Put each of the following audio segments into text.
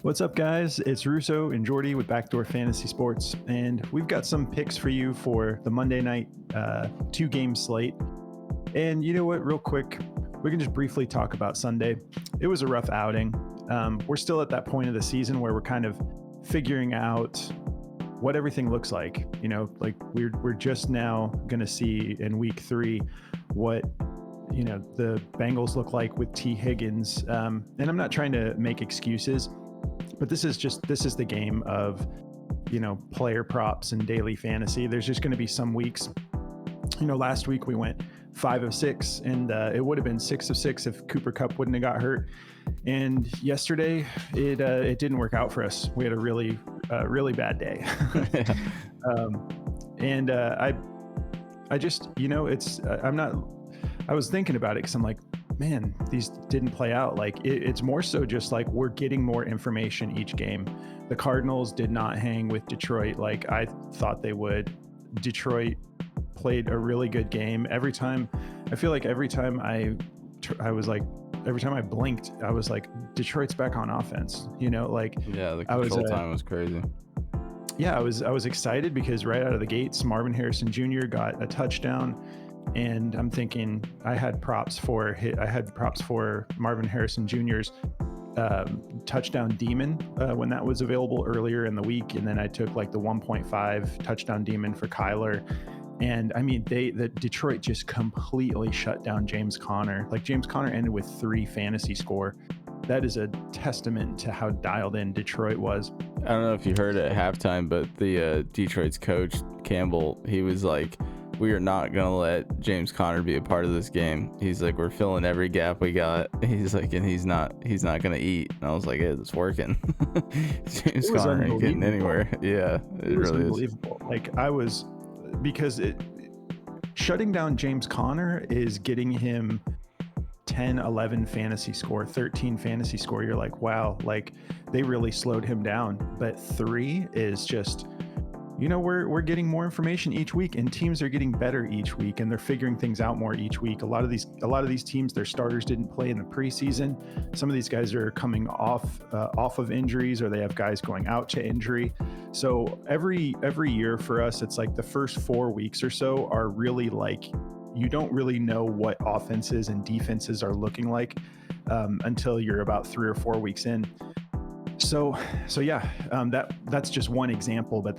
What's up, guys? It's Russo and Jordy with Backdoor Fantasy Sports, and we've got some picks for you for the Monday night two-game slate. And you know what? Real quick, we can just briefly talk about Sunday. It was a rough outing. We're still at that point of the season where we're kind of figuring out what everything looks like. You know, like we're just now going to see in week 3 what the Bengals look like with T. Higgins. And I'm not trying to make excuses, but this is the game of, player props and daily fantasy. There's just going to be some weeks. Last week we went 5 of 6, and it would have been 6 of 6 if Cooper Kupp wouldn't have got hurt. And yesterday it didn't work out for us. We had a really bad day. I just, I was thinking about it because I'm like, man, these didn't play out. Like it's more so just like we're getting more information each game. The Cardinals did not hang with Detroit like I thought they would. Detroit played a really good game. Every time I blinked, I was like, Detroit's back on offense. The control time was crazy. Yeah, I was excited because right out of the gates, Marvin Harrison Jr. got a touchdown. And I'm thinking I had props for Marvin Harrison Jr.'s touchdown demon when that was available earlier in the week, and then I took like the 1.5 touchdown demon for Kyler. And I mean, the Detroit just completely shut down James Conner. Like James Conner ended with 3 fantasy score. That is a testament to how dialed in Detroit was. I don't know if you heard it at halftime, but the Detroit's coach Campbell, he was like, we are not going to let James Conner be a part of this game. He's like, we're filling every gap we got. He's like, and he's not going to eat. And I was like, hey, it's working. James Conner ain't getting anywhere. Yeah, it was really unbelievable. Because shutting down James Conner is getting him 10, 11 fantasy score, 13 fantasy score. You're like, wow, like they really slowed him down. But 3 is just, we're getting more information each week, and teams are getting better each week, and they're figuring things out more each week. A lot of these teams, their starters didn't play in the preseason. Some of these guys are coming off of injuries, or they have guys going out to injury. So every year for us, it's like the first 4 weeks or so are really like, you don't really know what offenses and defenses are looking like until you're about 3 or 4 weeks in. So yeah, that's just one example, but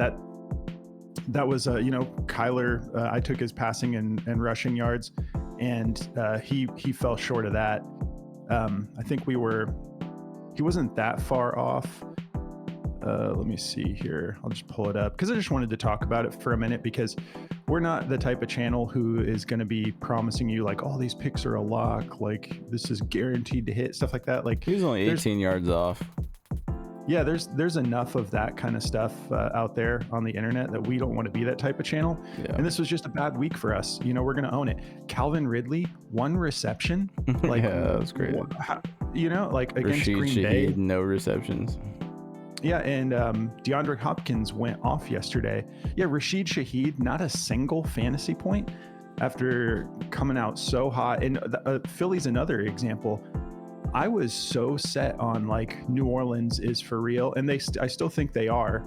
that was, Kyler, I took his passing and rushing yards, and he fell short of that. I think he wasn't that far off. Let me see here. I'll just pull it up because I just wanted to talk about it for a minute, because we're not the type of channel who is going to be promising you like, oh, these picks are a lock, like this is guaranteed to hit, stuff like that. Like he was only 18 yards off. Yeah, there's enough of that kind of stuff out there on the internet that we don't want to be that type of channel. Yeah. And this was just a bad week for us. We're going to own it. Calvin Ridley, 1 reception. Like, yeah, that was great. Like against Rashid Green Shaheed, Bay. No receptions. Yeah, and DeAndre Hopkins went off yesterday. Yeah, Rashid Shaheed, not a single fantasy point after coming out so hot. And Philly's another example. I was so set on like New Orleans is for real, and I still think they are.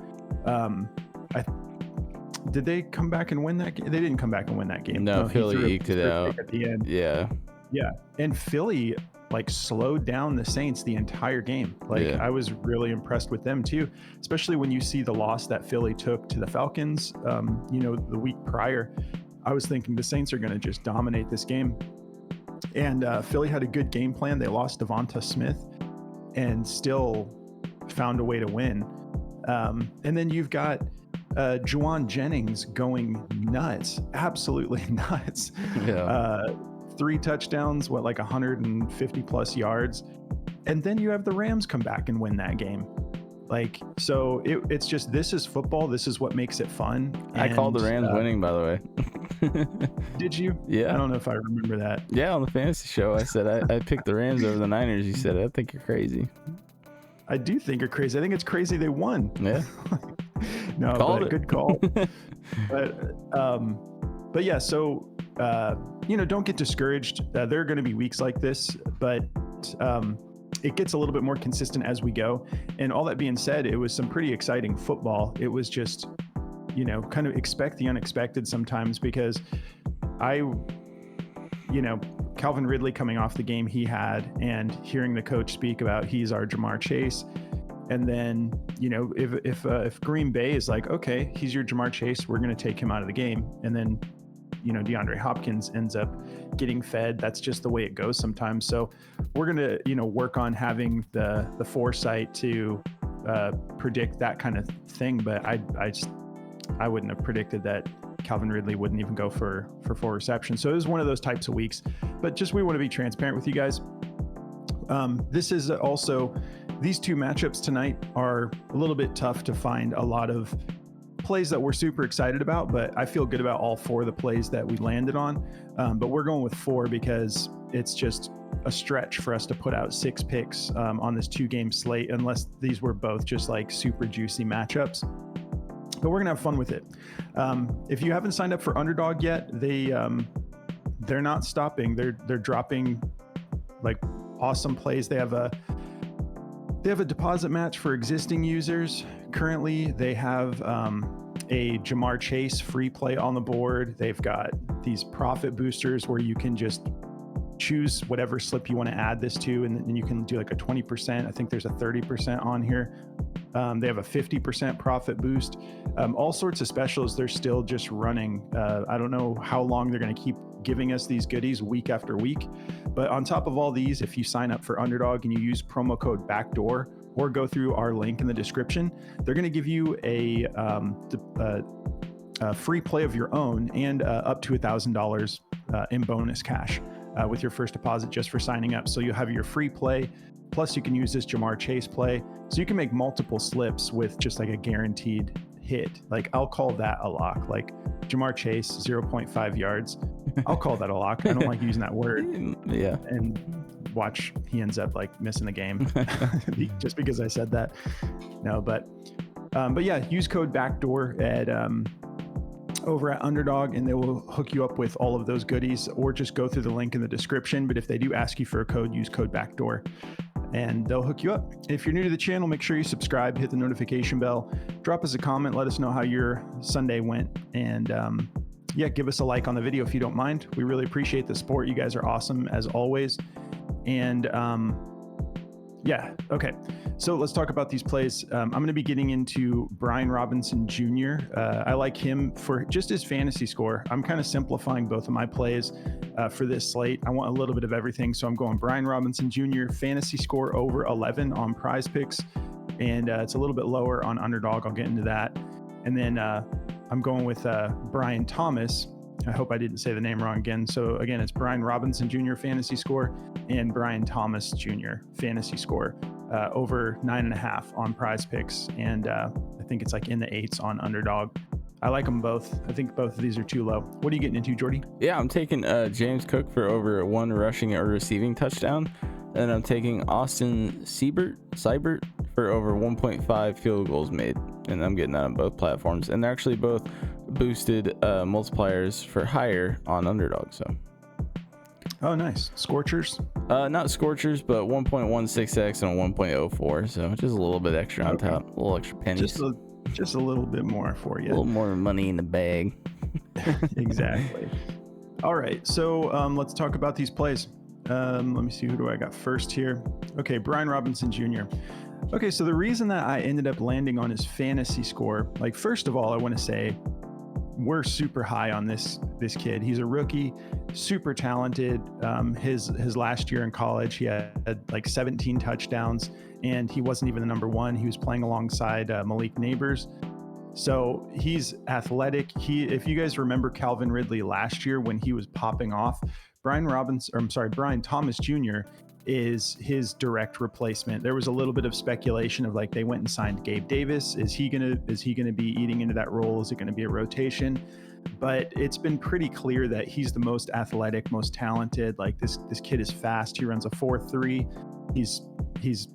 Did they come back and win that game? They didn't come back and win that game. No, Philly eked it out at the end. Yeah, and Philly like slowed down the Saints the entire game. I was really impressed with them too, especially when you see the loss that Philly took to the Falcons. The week prior, I was thinking the Saints are going to just dominate this game. And Philly had a good game plan. They lost Devonta Smith and still found a way to win. And then you've got Juwan Jennings going nuts, absolutely nuts. Yeah. 3 touchdowns, like 150 plus yards. And then you have the Rams come back and win that game. Like, so it's just, this is football. This is what makes it fun. I called the Rams winning, by the way. Did you? Yeah. I don't know if I remember that. Yeah, on the fantasy show, I said I picked the Rams over the Niners. You said, I think you're crazy. I do think you're crazy. I think it's crazy they won. Yeah. No, but good call. But yeah, so don't get discouraged. There are going to be weeks like this, but it gets a little bit more consistent as we go. And all that being said, it was some pretty exciting football. It was just, kind of expect the unexpected sometimes, because Calvin Ridley coming off the game he had and hearing the coach speak about he's our Ja'Marr Chase. And then, if Green Bay is like, okay, he's your Ja'Marr Chase, we're going to take him out of the game. And then, DeAndre Hopkins ends up getting fed. That's just the way it goes sometimes. So we're going to, work on having the foresight to predict that kind of thing. But I wouldn't have predicted that Calvin Ridley wouldn't even go for 4 receptions. So it was one of those types of weeks, but just, we want to be transparent with you guys. This is also, these 2 matchups tonight are a little bit tough to find a lot of plays that we're super excited about, but I feel good about all 4 of the plays that we landed on. But we're going with 4 because it's just a stretch for us to put out 6 picks on this 2-game slate, unless these were both just like super juicy matchups. But we're gonna have fun with it. If you haven't signed up for Underdog yet, they're not stopping. They're dropping like awesome plays. They have a deposit match for existing users. Currently, they have a Ja'Marr Chase free play on the board. They've got these profit boosters where you can just choose whatever slip you want to add this to, and then you can do like a 20%. I think there's a 30% on here. They have a 50% profit boost. All sorts of specials they're still just running. I don't know how long they're going to keep giving us these goodies week after week. But on top of all these, if you sign up for Underdog and you use promo code BACKDOOR or go through our link in the description, they're going to give you a free play of your own and up to $1,000 in bonus cash with your first deposit just for signing up. So you'll have your free play, plus you can use this Ja'Marr Chase play. So you can make multiple slips with just like a guaranteed hit. Like, I'll call that a lock. Like Ja'Marr Chase, 0.5 yards. I'll call that a lock. I don't like using that word. Yeah. And watch, he ends up like missing the game just because I said that. No, but yeah, use code BACKDOOR at over at Underdog, and they will hook you up with all of those goodies, or just go through the link in the description. But if they do ask you for a code, use code BACKDOOR and they'll hook you up. If you're new to the channel, make sure you subscribe, hit the notification bell, drop us a comment, let us know how your Sunday went, and yeah, give us a like on the video if you don't mind. We really appreciate the support. You guys are awesome as always. And yeah, okay. So let's talk about these plays. I'm going to be getting into Brian Robinson Jr. I like him for just his fantasy score. I'm kind of simplifying both of my plays for this slate. I want a little bit of everything. So I'm going Brian Robinson Jr. fantasy score over 11 on Prize Picks. And it's a little bit lower on Underdog. I'll get into that. And then I'm going with Brian Thomas. I hope I didn't say the name wrong again. So again, it's Brian Robinson Jr. fantasy score and Brian Thomas Jr. fantasy score over 9.5 on Prize Picks. And I think it's like in the 8s on Underdog. I like them both. I think both of these are too low. What are you getting into, Jordy? Yeah, I'm taking James Cook for over 1 rushing or receiving touchdown. And I'm taking Austin Seibert for over 1.5 field goals made. And I'm getting that on both platforms. And they're actually both boosted multipliers for higher on Underdog. So. Oh, nice. Scorchers? Not Scorchers, but 1.16x and 1.04. So just a little bit extra on top. A little extra pennies. Just a little bit more for you. A little more money in the bag. Exactly. All right. So let's talk about these plays. Let me see, who do I got first here? Okay, Brian Robinson Jr. Okay, so the reason that I ended up landing on his fantasy score, like, first of all, I want to say we're super high on this kid. He's a rookie, super talented. His last year in college, he had like 17 touchdowns, and he wasn't even the number 1. He was playing alongside Malik Neighbors. So he's athletic. If you guys remember Calvin Ridley last year when he was popping off, Brian Thomas Jr. is his direct replacement. There was a little bit of speculation of like they went and signed Gabe Davis. Is he gonna be eating into that role? Is it gonna be a rotation? But it's been pretty clear that he's the most athletic, most talented. Like this kid is fast. He runs a 4.3. He's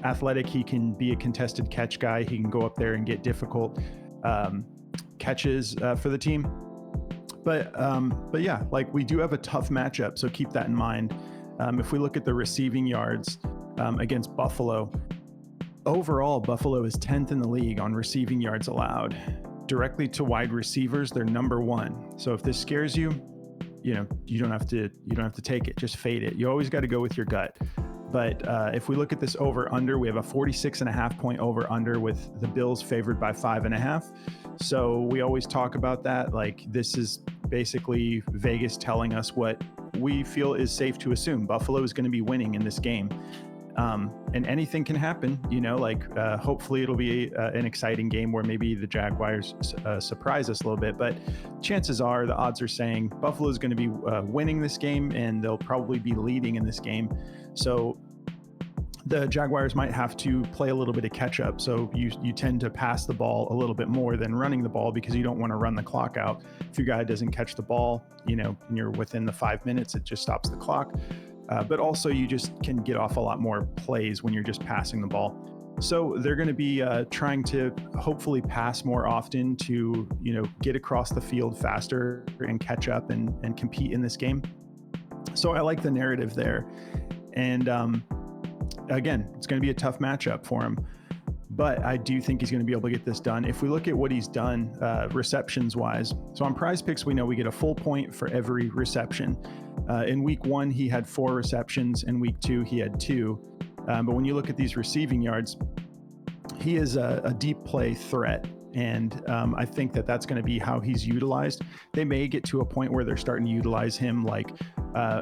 athletic. He can be a contested catch guy. He can go up there and get difficult catches for the team. But yeah, like we do have a tough matchup, so keep that in mind. If we look at the receiving yards, against Buffalo. Overall, Buffalo is 10th in the league on receiving yards allowed. Directly to wide receivers, they're number 1. So if this scares you, you don't have to take it. Just fade it. You always got to go with your gut. But if we look at this over under, we have a 46.5 point over under with the Bills favored by 5.5. So we always talk about that. Like, this is basically Vegas telling us what we feel is safe to assume. Buffalo is going to be winning in this game. And anything can happen, hopefully it'll be an exciting game where maybe the Jaguars surprise us a little bit, but chances are the odds are saying Buffalo is going to be winning this game, and they'll probably be leading in this game. So the Jaguars might have to play a little bit of catch up. So you tend to pass the ball a little bit more than running the ball, because you don't want to run the clock out. If your guy doesn't catch the ball, and you're within the 5 minutes, it just stops the clock. But also you just can get off a lot more plays when you're just passing the ball. So they're going to be trying to hopefully pass more often to, get across the field faster and catch up and compete in this game. So I like the narrative there. And again, it's going to be a tough matchup for him, but I do think he's going to be able to get this done. If we look at what he's done receptions wise, so on Prize Picks, we know we get a full point for every reception. In week 1, he had 4 receptions. In week 2, he had 2. But when you look at these receiving yards, he is a deep play threat. And I think that's going to be how he's utilized. They may get to a point where they're starting to utilize him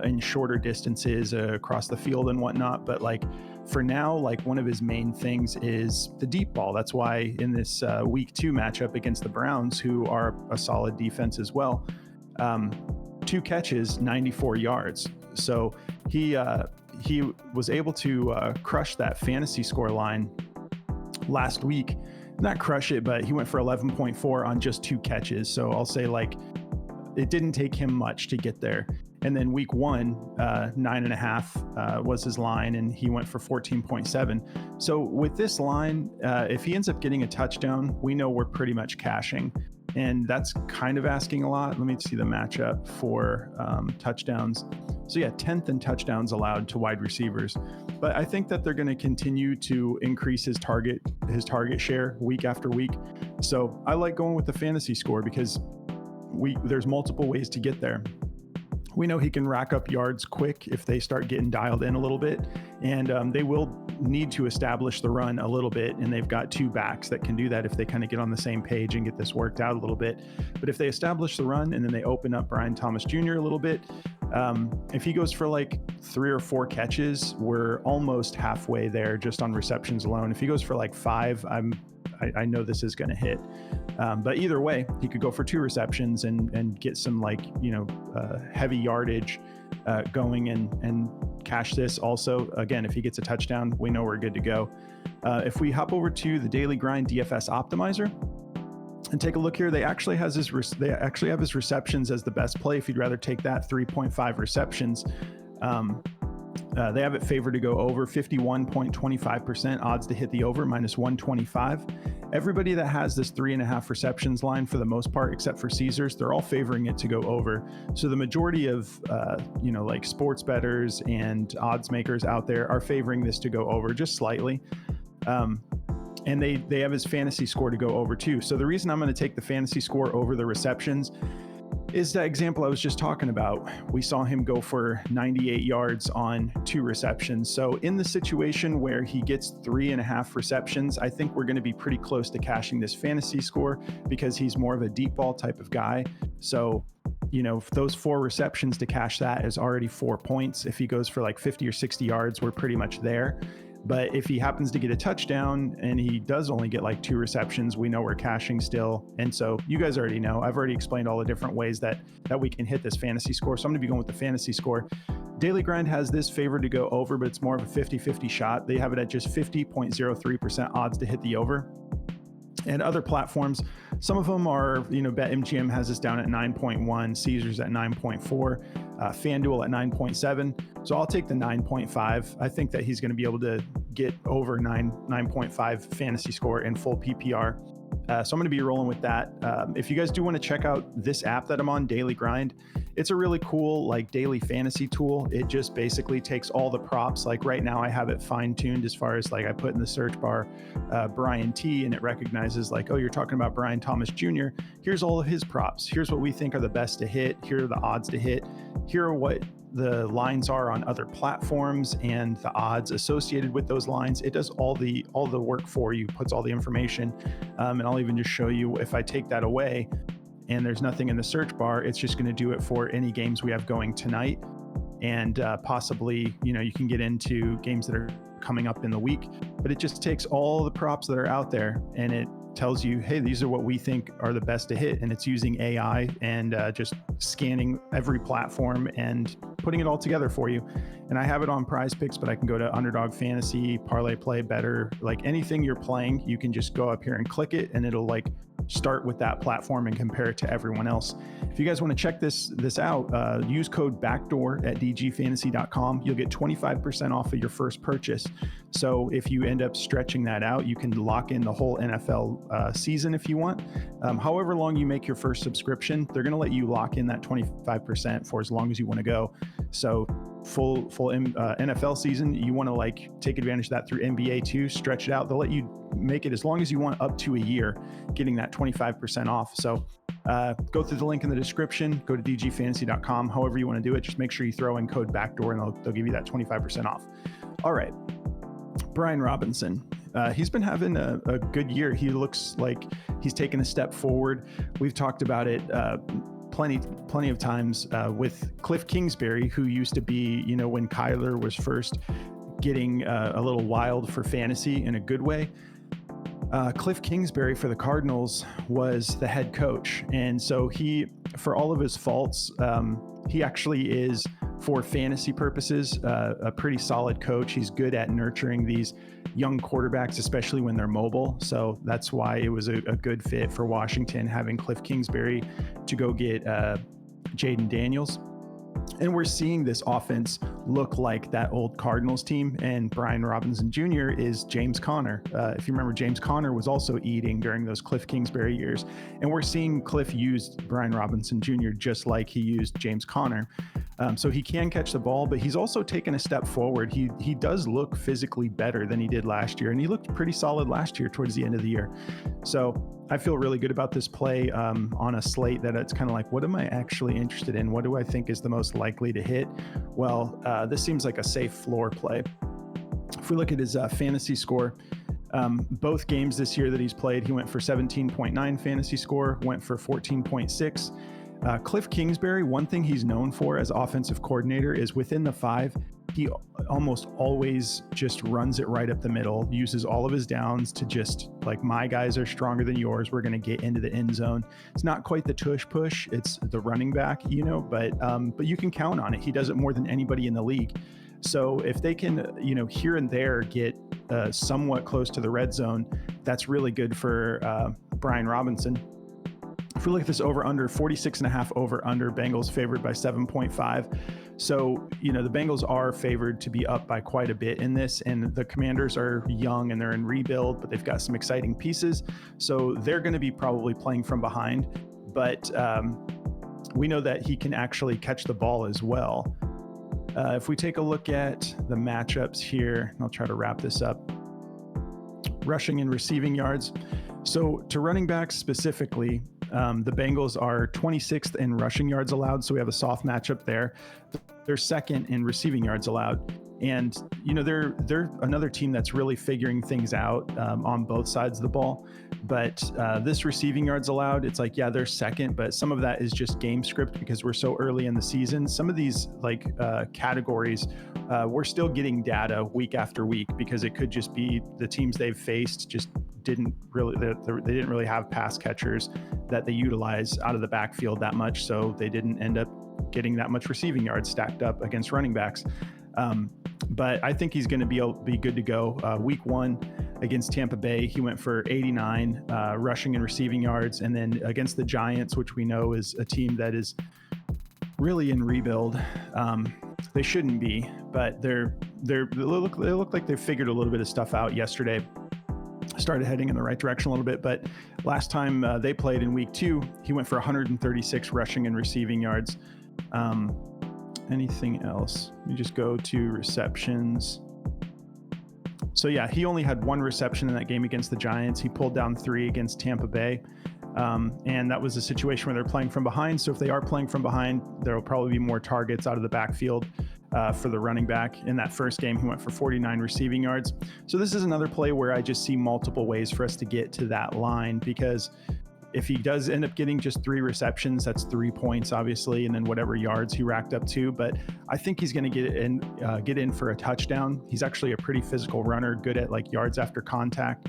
in shorter distances across the field and whatnot. But for now, one of his main things is the deep ball. That's why in this week 2 matchup against the Browns, who are a solid defense as well, 2 catches, 94 yards. So he was able to crush that fantasy score line last week. Not crush it, but he went for 11.4 on just 2 catches. So I'll say it didn't take him much to get there. And then week 1, 9.5 was his line, and he went for 14.7. So with this line, if he ends up getting a touchdown, we know we're pretty much cashing. And that's kind of asking a lot. Let me see the matchup for touchdowns. So yeah, 10th in touchdowns allowed to wide receivers. But I think that they're going to continue to increase his target share week after week. So I like going with the fantasy score because there's multiple ways to get there. We know he can rack up yards quick if they start getting dialed in a little bit, and they will need to establish the run a little bit, and they've got 2 backs that can do that if they kind of get on the same page and get this worked out a little bit. But if they establish the run and then they open up Brian Thomas Jr. a little bit, if he goes for 3 or 4 catches, we're almost halfway there just on receptions alone. If he goes for 5, I know this is going to hit. But either way, he could go for 2 receptions and get some heavy yardage going and cash this. Also, again, if he gets a touchdown, we know we're good to go. If we hop over to the Daily Grind DFS Optimizer and take a look here, they actually have his receptions as the best play. If you'd rather take that 3.5 receptions, they have it favored to go over 51.25% odds to hit the over, minus 125. Everybody that has this 3.5 receptions line, for the most part, except for Caesars, they're all favoring it to go over. So the majority of, sports bettors and odds makers out there are favoring this to go over just slightly. And they have his fantasy score to go over too. So the reason I'm going to take the fantasy score over the receptions is that example I was just talking about. We saw him go for 98 yards on 2 receptions. So in the situation where he gets 3.5 receptions, I think we're going to be pretty close to cashing this fantasy score because he's more of a deep ball type of guy. So, those 4 receptions to cash that is already 4 points. If he goes for 50 or 60 yards, we're pretty much there. But if he happens to get a touchdown and he does only get 2 receptions, we know we're cashing still. And so you guys already know, I've already explained all the different ways that we can hit this fantasy score. So I'm going to be going with the fantasy score. Daily Grind has this favored to go over, but it's more of a 50-50 shot. They have it at just 50.03% odds to hit the over. And other platforms, some of them are, BetMGM has this down at 9.1, Caesars at 9.4, FanDuel at 9.7. So I'll take the 9.5. I think that he's going to be able to get over 9.5 fantasy score in full PPR. So I'm going to be rolling with that. If you guys do want to check out this app that I'm on, Daily Grind, it's a really cool like daily fantasy tool. It just basically takes all the props. Like right now I have it fine tuned as far as like I put in the search bar Brian T, and it recognizes like, oh, you're talking about Brian Thomas Jr. Here's all of his props. Here's what we think are the best to hit. Here are the odds to hit. Here are what the lines are on other platforms and the odds associated with those lines. It does all the work for you, puts all the information. And I'll even just show you if I take that away and there's nothing in the search bar, it's just going to do it for any games we have going tonight. And possibly, you can get into games that are coming up in the week, but it just takes all the props that are out there and it tells you, hey, these are what we think are the best to hit. And it's using AI and just scanning every platform and putting it all together for you. And I have it on Prize Picks, but I can go to Underdog Fantasy, Parlay Play, Better, like anything you're playing, you can just go up here and click it and it'll like start with that platform and compare it to everyone else. If you guys want to check this out, use code BACKDOOR at dgfantasy.com. You'll get 25% off of your first purchase. So if you end up stretching that out, you can lock in the whole NFL season if you want. However long you make your first subscription, they're going to let you lock in that 25% for as long as you want to go. So full NFL season, you want to like take advantage of that through NBA too, stretch it out. They'll let you make it as long as you want, up to a year, getting that 25% off. So go through the link in the description, go to dgfantasy.com, however you want to do it. Just make sure you throw in code BACKDOOR and they'll give you that 25% off. All right, Brian Robinson. He's been having a good year. He looks like he's taken a step forward. We've talked about it plenty of times with Cliff Kingsbury, who used to be, when Kyler was first getting a little wild for fantasy in a good way. Cliff Kingsbury for the Cardinals was the head coach. And so he, for all of his faults, he actually is, for fantasy purposes, a pretty solid coach. He's good at nurturing these young quarterbacks, especially when they're mobile. So that's why it was a good fit for Washington, having Cliff Kingsbury to go get Jaden Daniels. And we're seeing this offense look like that old Cardinals team, and Brian Robinson Jr. is James Conner. If you remember, James Conner was also eating during those Cliff Kingsbury years. And we're seeing Cliff use Brian Robinson Jr. just like he used James Conner. So he can catch the ball, but he's also taken a step forward. He does look physically better than he did last year, and he looked pretty solid last year towards the end of the year. So I feel really good about this play on a slate that it's kind of like, what am I actually interested in? What do I think is the most likely to hit? Well, this seems like a safe floor play. If we look at his fantasy score, both games this year that he's played, he went for 17.9 fantasy score, went for 14.6. Cliff Kingsbury, one thing he's known for as offensive coordinator is within the 5, he almost always just runs it right up the middle, uses all of his downs to just like, my guys are stronger than yours. We're going to get into the end zone. It's not quite the tush push. It's the running back, but you can count on it. He does it more than anybody in the league. So if they can, here and there get somewhat close to the red zone, that's really good for Brian Robinson. If we look at this over under, 46.5 over under, Bengals favored by 7.5. So, the Bengals are favored to be up by quite a bit in this, and the Commanders are young and they're in rebuild, but they've got some exciting pieces. So they're going to be probably playing from behind, but we know that he can actually catch the ball as well. If we take a look at the matchups here, I'll try to wrap this up. Rushing and receiving yards. So to running backs specifically, the Bengals are 26th in rushing yards allowed, so we have a soft matchup there. They're second in receiving yards allowed. And, they're another team that's really figuring things out on both sides of the ball. But this receiving yards allowed, it's like, yeah, they're second, but some of that is just game script because we're so early in the season. Some of these categories, we're still getting data week after week because it could just be the teams they've faced just didn't really have pass catchers that they utilize out of the backfield that much. So they didn't end up getting that much receiving yards stacked up against running backs. But I think he's going to be good to go. Week 1 against Tampa Bay, he went for 89 rushing and receiving yards. And then against the Giants, which we know is a team that is really in rebuild. They shouldn't be, but they look like they figured a little bit of stuff out yesterday. Started heading in the right direction a little bit, but last time they played in week 2, he went for 136 rushing and receiving yards. Anything else? Let me just go to receptions. So yeah, he only had 1 reception in that game against the Giants. He pulled down 3 against Tampa Bay. And that was a situation where they're playing from behind. So if they are playing from behind, there will probably be more targets out of the backfield for the running back. In that first game, he went for 49 receiving yards. So this is another play where I just see multiple ways for us to get to that line, because if he does end up getting just 3 receptions, that's 3 points, obviously, and then whatever yards he racked up to. But I think he's going to get in for a touchdown. He's actually a pretty physical runner, good at like yards after contact.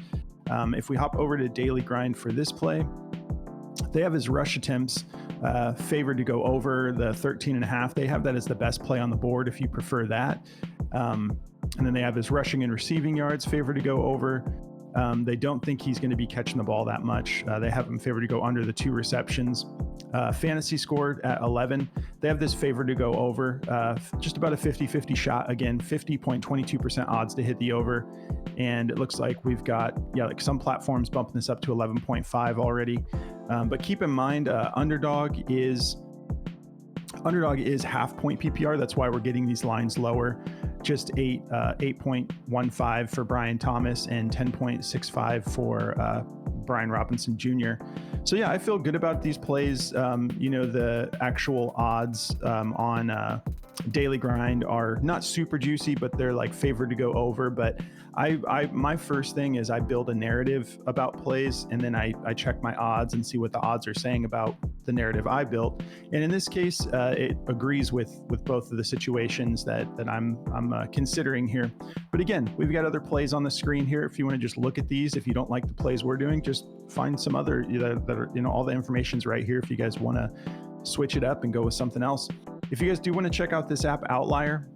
If we hop over to Daily Grind for this play, they have his rush attempts favored to go over the 13.5. They have that as the best play on the board if you prefer that. And then they have his rushing and receiving yards favored to go over. They don't think he's going to be catching the ball that much. They have him favored to go under the 2 receptions. Fantasy scored at 11. They have this favored to go over, just about a 50-50 shot. Again, 50.22% odds to hit the over. And it looks like we've got, like some platforms bumping this up to 11.5 already. But keep in mind, underdog is half point PPR. That's why we're getting these lines lower. Just 8.15 for Brian Thomas and 10.65 for Brian Robinson Jr. So yeah, I feel good about these plays. The actual odds on Daily Grind are not super juicy, but they're like favored to go over. But my first thing is I build a narrative about plays, and then I check my odds and see what the odds are saying about the narrative I built. And in this case, it agrees with both of the situations that I'm considering here. But again, we've got other plays on the screen here. If you want to just look at these, if you don't like the plays we're doing, just find some other that are, all the information's right here if you guys want to switch it up and go with something else. If you guys do want to check out this app, Outlier,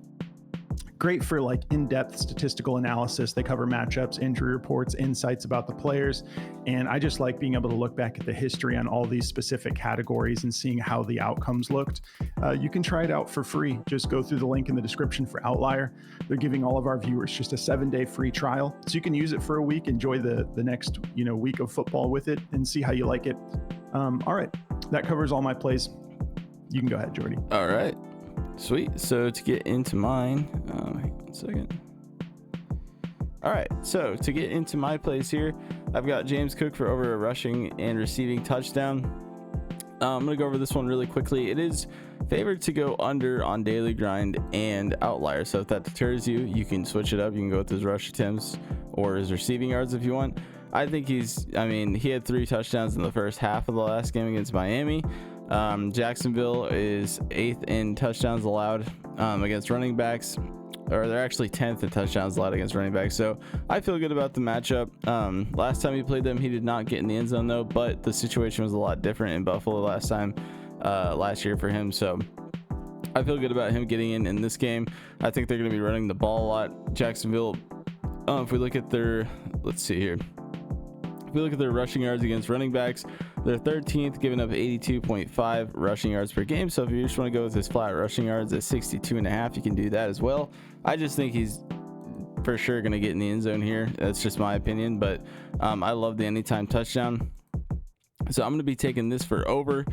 great for like in-depth statistical analysis. They cover matchups, injury reports, insights about the players. And I just like being able to look back at the history on all these specific categories and seeing how the outcomes looked. You can try it out for free. Just go through the link in the description for Outlier. They're giving all of our viewers just a 7-day free trial. So you can use it for a week, enjoy the next week of football with it, and see how you like it. All right, that covers all my plays. You can go ahead, Jordy. All right. Sweet. So to get into mine, hang on a second. All right. So to get into my plays here, I've got James Cook for over a rushing and receiving touchdown. I'm going to go over this one really quickly. It is favored to go under on Daily Grind and Outlier. So if that deters you, you can switch it up. You can go with his rush attempts or his receiving yards if you want. I think he had 3 touchdowns in the first half of the last game against Miami. Jacksonville is 8th in touchdowns allowed against running backs, or they're actually 10th in touchdowns allowed against running backs. So I feel good about the matchup. Last time he played them, he did not get in the end zone though, but the situation was a lot different in Buffalo last year for him. So I feel good about him getting in this game. I think they're going to be running the ball a lot. Jacksonville, if we look at their, let's see here. If we look at their rushing yards against running backs, they're 13th, giving up 82.5 rushing yards per game. So if you just want to go with his flat rushing yards at 62.5, you can do that as well. I just think he's for sure going to get in the end zone here. That's just my opinion, but I love the anytime touchdown. So I'm going to be taking this for over.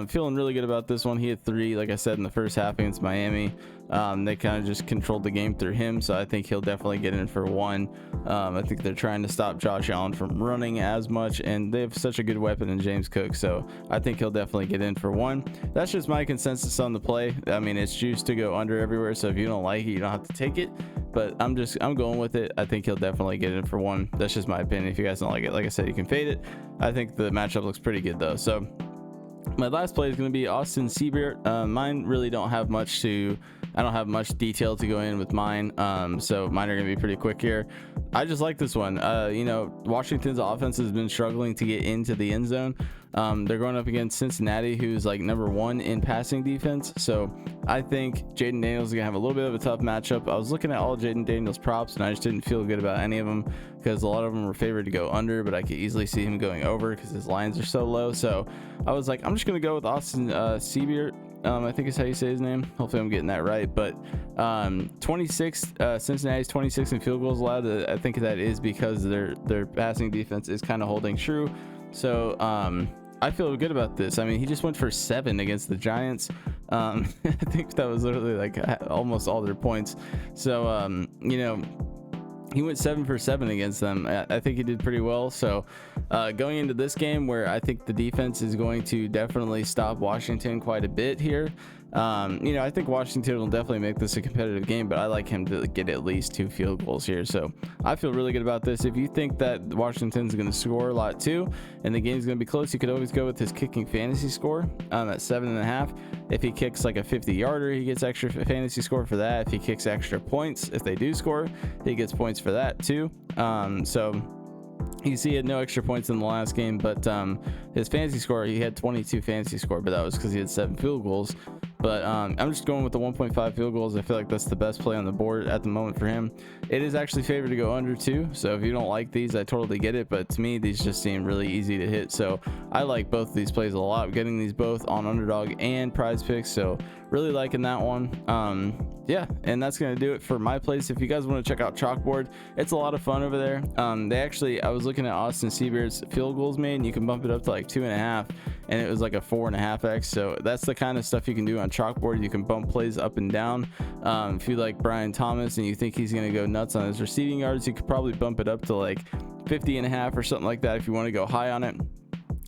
Feeling really good about this one. He had 3, like I said, in the first half against Miami. They kind of just controlled the game through him, so I think he'll definitely get in for 1. I think they're trying to stop Josh Allen from running as much, and they have such a good weapon in James Cook, so I think he'll definitely get in for 1. That's just my consensus on the play. I mean, it's juice to go under everywhere, so if you don't like it, you don't have to take it, but I'm going with it. I think he'll definitely get in for 1. That's just my opinion. If you guys don't like it, like I said, you can fade it. I think the matchup looks pretty good though. So my last play is going to be Austin Seibert. Mine really don't have much detail to go in with mine. So mine are going to be pretty quick here. I just like this one. Washington's offense has been struggling to get into the end zone. They're going up against Cincinnati, who's like number 1 in passing defense. So I think Jaden Daniels is going to have a little bit of a tough matchup. I was looking at all Jaden Daniels props, and I just didn't feel good about any of them because a lot of them were favored to go under, but I could easily see him going over because his lines are so low. So I was like, I'm just going to go with Austin Seibert. I think is how you say his name. Hopefully I'm getting that right. But 26, Cincinnati's 26 in field goals allowed. I think that is because their passing defense is kind of holding true. So I feel good about this. I mean, he just went for 7 against the Giants. I think that was literally like almost all their points. So he went 7 for 7 against them. I think he did pretty well. So going into this game, where I think the defense is going to definitely stop Washington quite a bit here, I think Washington will definitely make this a competitive game, but I like him to get at least 2 field goals here. So I feel really good about this. If you think that Washington's going to score a lot too, and the game's going to be close, you could always go with his kicking fantasy score at 7.5. If he kicks like a 50-yarder, he gets extra fantasy score for that. If he kicks extra points, if they do score, he gets points for that too. So you see, he had no extra points in the last game, but his fantasy score, he had 22 fantasy score, but that was because he had 7 field goals. But I'm just going with the 1.5 field goals. I feel like that's the best play on the board at the moment for him. It is actually favored to go under 2. So if you don't like these, I totally get it. But to me, these just seem really easy to hit. So I like both of these plays a lot. Getting these both on Underdog and Prize Picks. So really liking that one. Yeah, and that's going to do it for my place. If you guys want to check out Chalkboard, it's a lot of fun over there. I was looking at Austin Seabeard's field goals made, and you can bump it up to like 2.5, and it was like a 4.5x. So that's the kind of stuff you can do on Chalkboard. You can bump plays up and down. If you like Brian Thomas and you think he's going to go nuts on his receiving yards, you could probably bump it up to like 50.5 or something like that if you want to go high on it,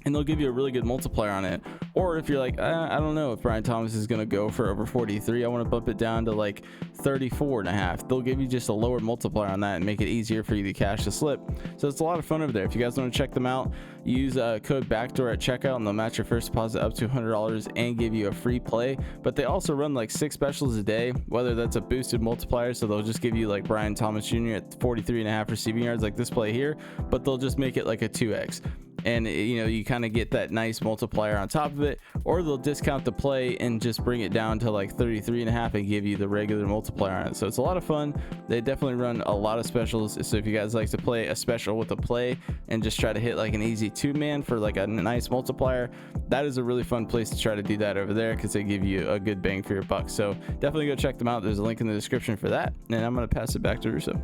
and they'll give you a really good multiplier on it. Or if you're like, I don't know if Brian Thomas is going to go for over 43, I want to bump it down to like 34.5. They'll give you just a lower multiplier on that and make it easier for you to cash the slip. So it's a lot of fun over there. If you guys want to check them out, use code BACKDOOR at checkout, and they'll match your first deposit up to $100 and give you a free play. But they also run like 6 specials a day, whether that's a boosted multiplier, so they'll just give you like Brian Thomas Jr. at 43.5 receiving yards like this play here, but they'll just make it like a 2x. And you kind of get that nice multiplier on top of it, or they'll discount the play and just bring it down to like 33.5 and give you the regular multiplier on it. So it's a lot of fun. They definitely run a lot of specials. So if you guys like to play a special with a play and just try to hit like an easy 2-man for like a nice multiplier, that is a really fun place to try to do that over there, because they give you a good bang for your buck. So definitely go check them out. There's a link in the description for that, and I'm going to pass it back to Russo.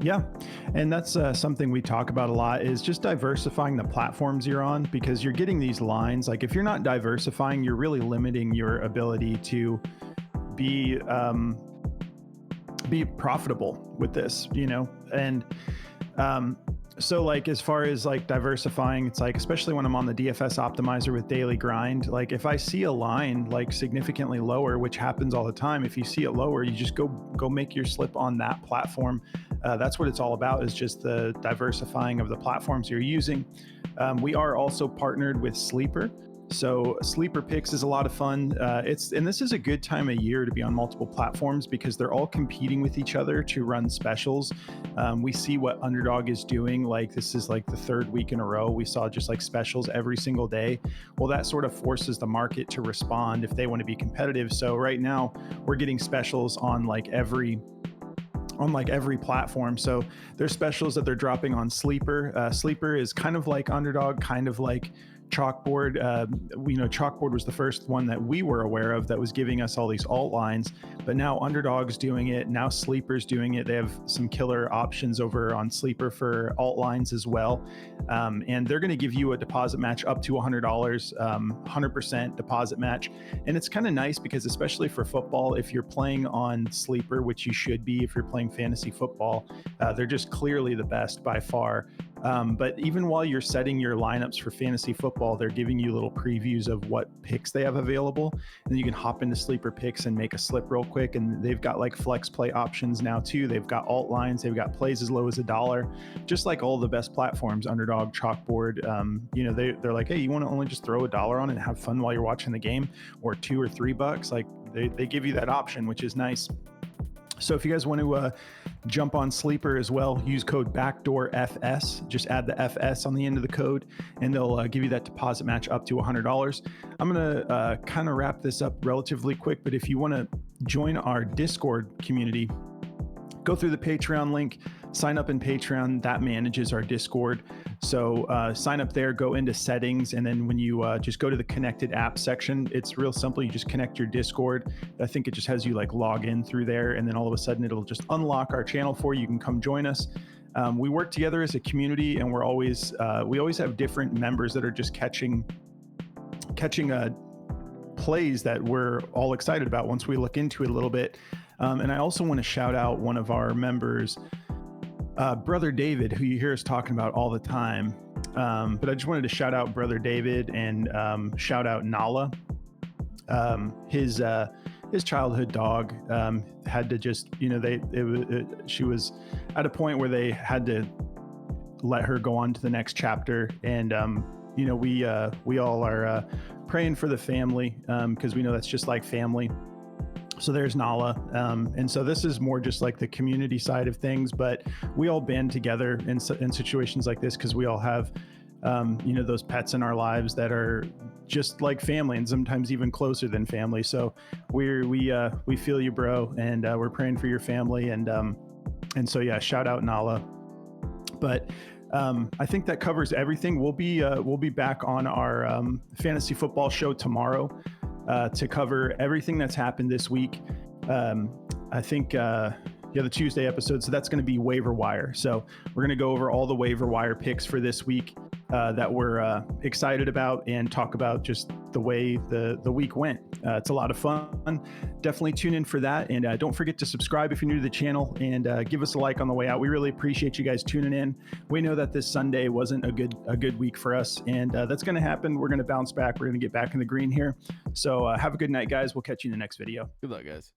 Yeah, and that's something we talk about a lot, is just diversifying the platforms you're on, because you're getting these lines. Like if you're not diversifying, you're really limiting your ability to be profitable with this, and so like as far as like diversifying, it's like, especially when I'm on the DFS optimizer with daily grind, like if I see a line like significantly lower, which happens all the time, if you see it lower, you just go make your slip on that platform. That's what it's all about, is just the diversifying of the platforms you're using. We are also partnered with Sleeper. So Sleeper Picks is a lot of fun. And this is a good time of year to be on multiple platforms, because they're all competing with each other to run specials. We see what Underdog is doing. Like this is like the 3rd week in a row we saw just like specials every single day. Well, that sort of forces the market to respond if they want to be competitive. So right now we're getting specials on like every platform. So there's specials that they're dropping on Sleeper. Sleeper is kind of like Underdog, kind of like Chalkboard. Chalkboard was the first one that we were aware of that was giving us all these alt lines, but now Underdog's doing it. Now Sleeper's doing it. They have some killer options over on Sleeper for alt lines as well. And they're going to give you a deposit match up to $100, 100% deposit match. And it's kind of nice because, especially for football, if you're playing on Sleeper, which you should be if you're playing fantasy football, they're just clearly the best by far. But even while you're setting your lineups for fantasy football, they're giving you little previews of what picks they have available. And you can hop into Sleeper Picks and make a slip real quick. And they've got like flex play options now too. They've got alt lines. They've got plays as low as $1, just like all the best platforms, Underdog, Chalkboard. They're like, hey, you want to only just throw $1 on it and have fun while you're watching the game, or $2 or $3? Like they give you that option, which is nice. So if you guys want to jump on Sleeper as well, use code BACKDOORFS. Just add the FS on the end of the code, and they'll give you that deposit match up to $100. I'm going to kind of wrap this up relatively quick, but if you want to join our Discord community, go through the Patreon link, sign up in Patreon. That manages our Discord. So sign up there, go into settings, and then when you just go to the connected app section, it's real simple. You just connect your Discord. I think it just has you like log in through there, and then all of a sudden it'll just unlock our channel for you. You can come join us. We work together as a community, and we always have different members that are just catching plays that we're all excited about once we look into it a little bit. And I also want to shout out one of our members, Brother David, who you hear us talking about all the time. But I just wanted to shout out Brother David and shout out Nala. His childhood dog had to just, she was at a point where they had to let her go on to the next chapter. And, we all are praying for the family because we know that's just like family. So there's Nala. And so this is more just like the community side of things, but we all band together in situations like this because we all have, those pets in our lives that are just like family and sometimes even closer than family. So we feel you, bro. And we're praying for your family. And so, yeah, shout out Nala. But I think that covers everything. We'll be back on our fantasy football show tomorrow to cover everything that's happened this week. I think the Tuesday episode. So that's going to be waiver wire. So we're going to go over all the waiver wire picks for this week that we're excited about and talk about just the way the week went. It's a lot of fun. Definitely tune in for that. And don't forget to subscribe if you're new to the channel and give us a like on the way out. We really appreciate you guys tuning in. We know that this Sunday wasn't a good week for us, and that's going to happen. We're going to bounce back. We're going to get back in the green here. So have a good night, guys. We'll catch you in the next video. Good luck, guys.